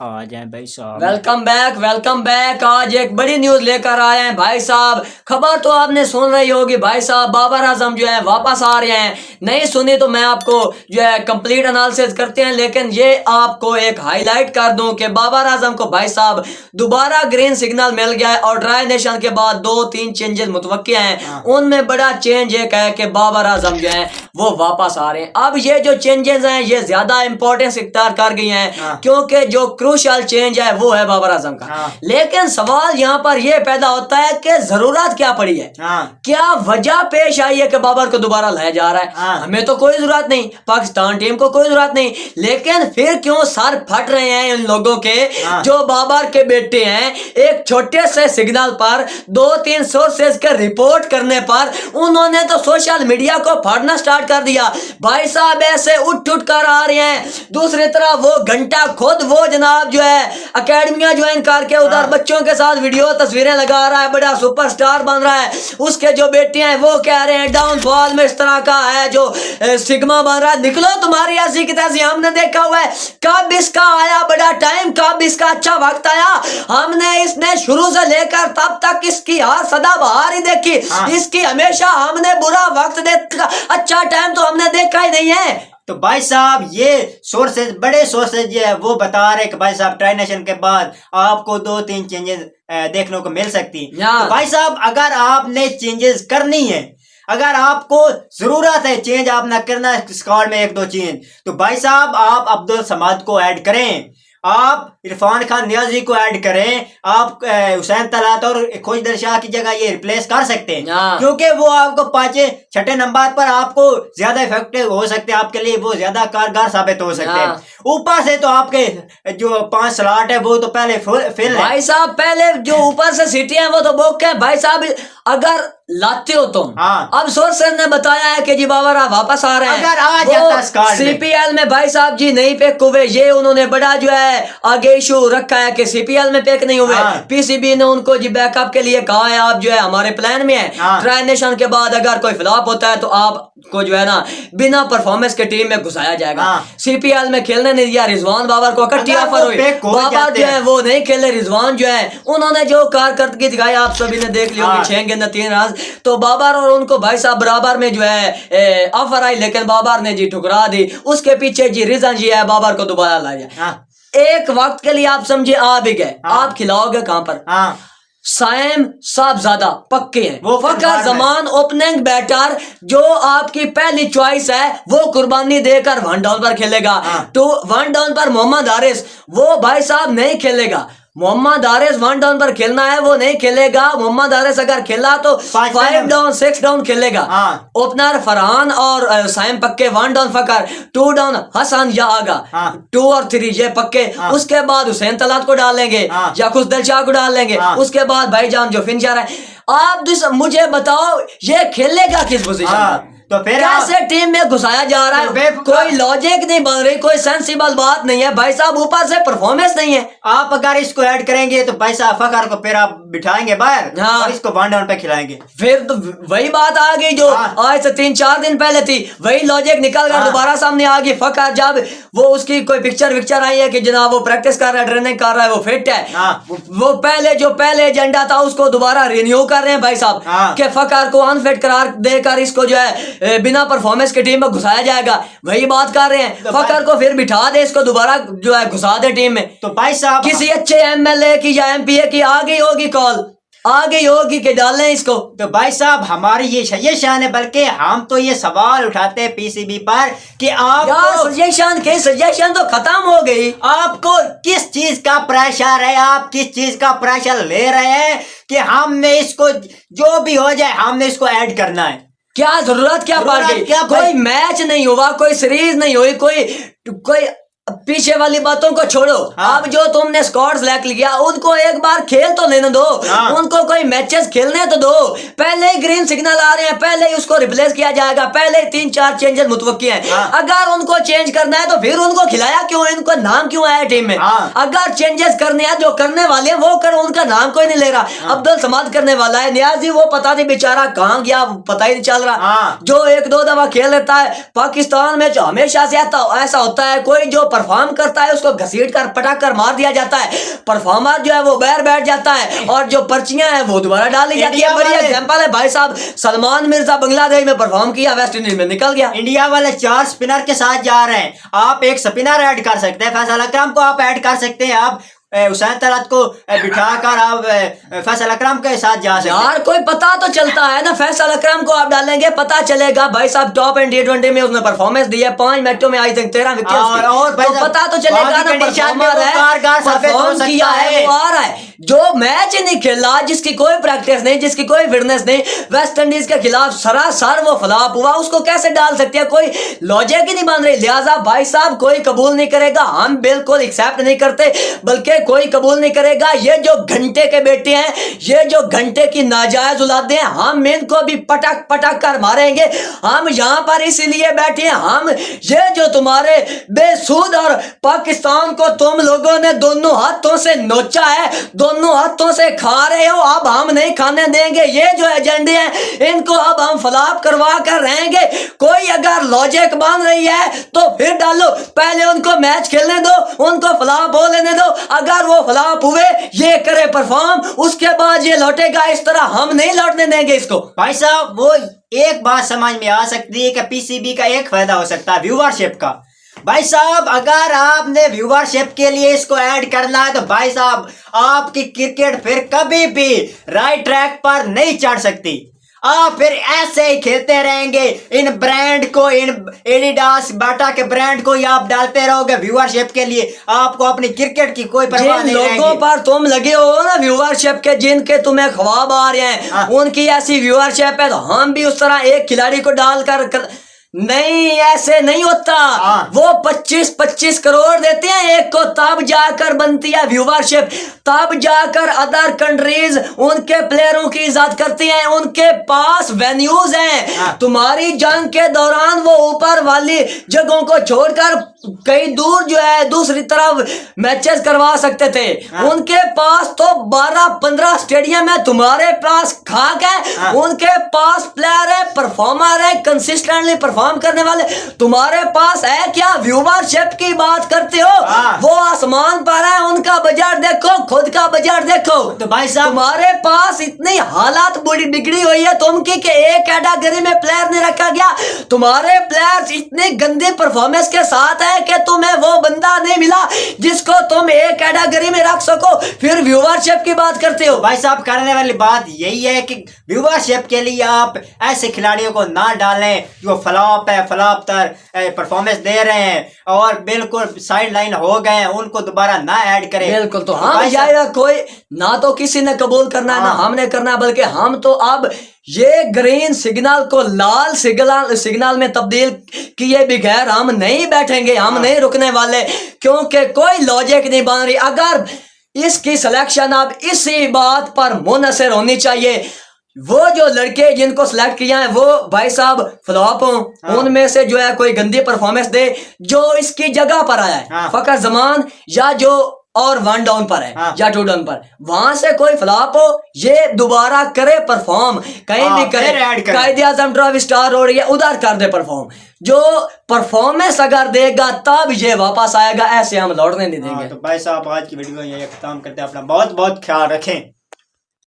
आ जाए भाई साहब। Welcome back. आज एक बड़ी न्यूज लेकर आए हैं भाई साहब। खबर तो आपने सुन रही होगी भाई साहब, बाबर आजम जो है वापस आ रहे हैं। नहीं सुनी तो मैं आपको जो है कंप्लीट एनालिसिस करते हैं, लेकिन ये आपको एक हाईलाइट कर दूं कि बाबर आजम को भाई साहब दोबारा ग्रीन सिग्नल मिल गया है और ट्राई नेशन के बाद 2-3 चेंजेस मुतवक्के हैं। उनमें बड़ा चेंज एक है कि बाबर आजम जो है वो वापस आ रहे हैं। अब ये जो चेंजेस हैं ये ज्यादा इंपॉर्टेंस इख्तियार कर गई हैं, क्योंकि जो क्रूशियल चेंज है वो है बाबर आजम का। लेकिन सवाल यहाँ पर यह पैदा होता है कि जरूरत क्या पड़ी है, क्या वजह पेश आई है कि बाबर को दोबारा लाया जा रहा है। हमें तो कोई जरूरत नहीं, पाकिस्तान टीम को कोई जरूरत नहीं, लेकिन फिर क्यों सर फट रहे हैं इन लोगों के जो बाबर के बेटे हैं। एक छोटे से सिग्नल पर 2-3 सोर्सेज के रिपोर्ट करने पर उन्होंने तो सोशल मीडिया को फाड़ना स्टार्ट कर दिया। भाई साहब ऐसे उठ कर आ रहे हैं। दूसरी तरफ वो घंटा खुद वो जनाब जो है अकेडमियां ज्वाइन करके उधर बच्चों के साथ वीडियो तस्वीरें लगा रहा है, बड़ा सुपरस्टार बन रहा है। उसके जो बेटे हैं वो कह रहे हैं डाउनफॉल में इस तरह का है जो सिग्मा बन रहा है। निकलो तुम्हारी ऐसी की तैसी, हमने देखा हुआ है कब इसका आया बड़ा टाइम, कब इसका अच्छा वक्त आया। हमने इसने शुरू से लेकर तब तक इसकी हर सदाबहार ही देखी। इसकी हमेशा हमने बुरा वक्त देखा, अच्छा टाइम तो हमने देखा ही नहीं है। तो भाई साहब ये सोर्सेज, बड़े सोर्सेज ये है वो बता रहे कि भाई साहब ट्राई नेशन के बाद आपको 2-3 चेंजेस देखने को मिल सकती। तो भाई साहब अगर आपने चेंजेस करनी है, अगर आपको जरूरत है चेंज आपने करना है स्क्वाड में 1-2 चेंज, तो भाई साहब आप अब्दुल समाद को ऐड करें, आप इरफान खान नियाजी को ऐड करें, आप हुसैन तलात और खोजदर शाह की जगह ये रिप्लेस कर सकते हैं, क्योंकि वो आपको 5-6 नंबर पर आपको ज्यादा इफेक्टिव हो सकते हैं, आपके लिए वो ज्यादा कारगर साबित हो सकते हैं। ऊपर से तो आपके जो 5 स्लॉट है वो तो पहले फिल है भाई साहब। पहले जो ऊपर से सीटें हैं वो तो बुक है भाई साहब। अगर लाते हो तुम, अब सोर्सेज ने बताया है कि जी बाबर वापस आ रहे हैं। अगर आ जाता सीपीएल में भाई साहब जी नहीं पिक हुए, ये उन्होंने बड़ा जो है आगे इशू रखा है कि सीपीएल में पिक नहीं हुए। पीसीबी ने उनको जी बैकअप के लिए कहा है आप जो है हमारे प्लान में है, ट्राई नेशन के बाद अगर कोई फ्लॉप होता है तो आपको जो है ना बिना परफॉर्मेंस के टीम में घुसाया जाएगा। सीपीएल में खेलने नहीं दिया रिजवान बाबर को, इकट्ठी ऑफर हुई, बाबर जो है वो नहीं खेले। रिजवान जो है उन्होंने जो कारकर्दगी दिखाई आप सभी ने देख लिया, 6 गेंद 3 रन। तो बाबर और उनको भाई साहब बराबर में जो है ऑफर आई, लेकिन बाबर ने जी ठुकरा दी। उसके पीछे जी रीजन जी है बाबर को दोबारा लाया। एक वक्त के लिए आप समझे आ भी गए, आप खिलाओगे कहां पर। साइम साहबजादा पक्के हैं, वो फकर जमान ओपनिंग बैटर जो आपकी पहली चॉइस है वो कुर्बानी देकर 1 डाउन पर खेलेगा। तो 1 डाउन पर मोहम्मद हारिस वो भाई साहब नहीं खेलेगा। मोहम्मद हारिस 1 डाउन पर खेलना है वो नहीं खेलेगा। मोहम्मद हारिस अगर खेला तो 5 डाउन 6 डाउन खेलेगा। ओपनर फरहान और साइम पक्के, 1 डाउन फकर, 2 डाउन हसन या आगा, 2 और 3 ये पक्के। उसके बाद हुसैन तलात को डालेंगे या खुश दिलशाह को डालेंगे। उसके बाद भाईजान जो फिनिशर है। आप मुझे बताओ ये खेलेगा किस पोजीशन पर, तो फिर कैसे टीम में घुसाया जा रहा है। कोई लॉजिक नहीं बन रही, कोई सेंसिबल बात नहीं है भाई साहब। ऊपर से परफॉर्मेंस नहीं है। आप अगर इसको ऐड करेंगे तो भाई साहब फकर को फिर आप बिठाएंगे बाहर और इसको 1 डाउन पे खिलाएंगे। फिर तो वही बात आ गई जो आज से 3-4 दिन पहले थी, वही लॉजिक निकल कर दोबारा सामने आ गई। फकर जब वो उसकी कोई पिक्चर आई है कि जनाब वो प्रैक्टिस कर रहा है, ट्रेनिंग कर रहा है, वो फिट है। वो पहले एजेंडा था उसको दोबारा रिन्यू कर रहे हैं भाई साहब के फकर को अनफिट करार देकर इसको जो है बिना परफॉर्मेंस के टीम में घुसाया जाएगा। वही बात कर रहे हैं, फकर को फिर बिठा दे, इसको दोबारा जो है घुसा दे टीम में। तो भाई साहब किसी अच्छे एमएलए की या एमपीए की आ गई होगी कॉल, आ गई होगी कि डालें इसको। तो भाई साहब हमारी ये शान है, बल्कि हम तो ये सवाल उठाते हैं पीसीबी पर कि आप सजेशन तो खत्म हो गई। आपको किस चीज का प्रेशर है, आप किस चीज का प्रेशर ले रहे हैं कि हमने इसको जो भी हो जाए हमने इसको ऐड करना है। क्या जरूरत क्या पड़ गई? कोई मैच नहीं हुआ, कोई सीरीज नहीं हुई, कोई पीछे वाली बातों को छोड़ो। अब जो तुमने स्क्वाड सेलेक्ट किया उनको एक बार खेल तो लेने दो, उनको कोई मैचेस खेलने तो दो। पहले ही ग्रीन सिग्नल आ रहे हैं, पहले ही उसको रिप्लेस किया जाएगा, पहले ही 3-4 चेंजेस मुतवक्की हैं। अगर उनको चेंज करना है तो फिर उनको खिलाया क्यों, इनको नाम क्यों आया टीम में। अगर चेंजेस करने हैं, जो करने वाले हैं वो करो, उनका नाम कोई नहीं ले रहा। अब्दुल समाद करने वाला है, नियाजी वो पता नहीं बेचारा कहाँ गया, पता ही नहीं चल रहा। जो 1-2 दफा खेल लेता है। पाकिस्तान में जो हमेशा से ऐसा होता है, कोई जो परफॉर्म करता है उसको घसीट कर पटक कर मार दिया जाता है, परफॉर्मर जो है वो बाहर बैठ जाता है और जो पर्चियां हैं वो दोबारा डाल दी जाती है। बड़ी एग्जांपल है भाई साहब, सलमान मिर्जा बांग्लादेश में परफॉर्म किया, वेस्ट इंडीज में निकल गया। इंडिया वाले 4 स्पिनर के साथ जा रहे हैं, आप एक स्पिनर ऐड कर सकते हैं, फैसल अकरम को आप ऐड कर सकते हैं, आप हुसैन तलत को बिठाकर आप फैसल अकरम के साथ जा सकते हैं। यार कोई पता तो चलता है ना, फैसल अकरम को आप डालेंगे पता चलेगा भाई साहब टॉप एंड T20 में उसने परफॉर्मेंस दी है, 5 मैचों में आई थिंक 13 विकेट, और तो पता तो चलेगा ना परफॉर्मर है, परफॉर्म किया है, वो आ रहा है। जो मैच नहीं खेला, जिसकी कोई प्रैक्टिस नहीं, जिसकी कोई फिटनेस नहीं, वेस्ट इंडीज के खिलाफ सरासर वो फ्लॉप हुआ, उसको कैसे डाल सकते हैं? कोई लॉजिक ही नहीं बन रही। लिहाजा भाई साहब कोई कबूल नहीं करेगा, हम बिल्कुल एक्सेप्ट नहीं करते, बल्कि कोई कबूल नहीं करेगा। ये जो घंटे के बेटे हैं, ये जो घंटे की नाजायज औलादे हैं, हम इनको भी पटक पटक कर मारेंगे। हम यहाँ पर इसीलिए बैठे हैं, हम ये जो तुम्हारे बेसूद और पाकिस्तान को तुम लोगों ने दोनों हाथों से नोचा है, दोनों हाथों से खा रहे हो, अब हम नहीं खाने देंगे। ये जो एजेंडे हैं इनको अब हम फ्लॉप करवा कर रहेंगे। कोई अगर लॉजिक बन रही है तो फिर डालो, पहले उनको मैच खेलने दो, उनको फ्लॉप हो लेने दो, अगर वो फ्लॉप हुए ये करे परफॉर्म, उसके बाद ये लौटेगा। इस तरह हम नहीं लौटने देंगे इसको। भाई साहब वो एक बात समझ में आ सकती है कि पीसीबी का एक फायदा हो सकता है व्यूवरशिप का। भाई साहब अगर आपने व्यूवरशिप के लिए इसको ऐड करना है तो भाई साहब आपकी क्रिकेट फिर कभी भी राइट ट्रैक पर नहीं चढ़ सकती। आप फिर ऐसे ही खेलते रहेंगे, इन ब्रांड को, इन एडिडास बाटा के ब्रांड को ही आप डालते रहोगे व्यूवरशिप के लिए, आपको अपनी क्रिकेट की कोई परवाह नहीं रहेगी। लोगों पर तुम लगे हो ना व्यूवरशिप के, जिनके तुम्हें ख्वाब आ रहे हैं, उनकी ऐसी व्यूवरशिप है तो हम भी उस तरह एक खिलाड़ी को डालकर नहीं, ऐसे नहीं होता। वो 25-25 करोड़ देते हैं एक को, तब जाकर बनती है व्यूवरशिप, तब जाकर अदर कंट्रीज उनके प्लेयरों की इज्जत करती हैं, उनके पास वेन्यूज हैं। तुम्हारी जंग के दौरान वो ऊपर वाली जगहों को छोड़कर कई दूर जो है दूसरी तरफ मैचेस करवा सकते थे, उनके पास तो 12-15 स्टेडियम है, तुम्हारे पास खाक है, उनके पास प्लेयर है, परफॉर्मर है, कंसिस्टेंटली परफॉर्म करने वाले, तुम्हारे पास है क्या? व्यूवरशिप की बात करते हो, वो आसमान पर है, उनका बजट देखो, खुद का बजट देखो। तो भाई साहब तुम्हारे पास इतनी हालात बुरी बिगड़ी हुई है तुमकी कि एक कैटेगरी में प्लेयर नहीं रखा गया, तुम्हारे प्लेयर्स इतनी गंदी परफॉर्मेंस के साथ है कि तुम्हें वो बंदा नहीं मिला जिसको तुम एक कैटेगरी में रख सको, फिर व्यूवरशिप की बात करते हो। भाई साहब करने वाली बात यही है कि व्यूवरशिप के लिए आप ऐसे खिलाड़ियों को ना डालें जो फ्लॉप है, फ्लॉप तर परफॉर्मेंस दे रहे हैं और बिल्कुल साइड लाइन हो गए हैं, उनको दोबारा ना ऐड करें। बिल्कुल, तो हम कोई ना तो किसी ने कबूल करना है ना हमने करना, बल्कि हम तो अब ये ग्रीन सिग्नल को लाल सिग्नल में तब्दील किए बगैर हम नहीं बैठेंगे, हम नहीं रुकने वाले, क्योंकि कोई लॉजिक नहीं बन रही। अगर इसकी सिलेक्शन अब इसी बात पर मुनहसर होनी चाहिए, वो जो लड़के जिनको सिलेक्ट किया है वो भाई साहब फ्लॉप हो, उनमें से जो है कोई गंदी परफॉर्मेंस दे, जो इसकी जगह पर आया है फकर जमान या जो और 1 डाउन पर है या 2 डाउन पर, वहां से कोई फ्लॉप हो, ये दोबारा करे परफॉर्म, कहीं भी करे, कायदे आजम ट्रॉफी स्टार हो रही है उधर कर दे परफॉर्म, जो परफॉर्मेंस अगर देगा तब ये वापस आएगा, ऐसे हम लौटने नहीं देंगे। तो भाई साहब आज की वीडियो यही खत्म करते हैं, अपना बहुत बहुत ख्याल रखें।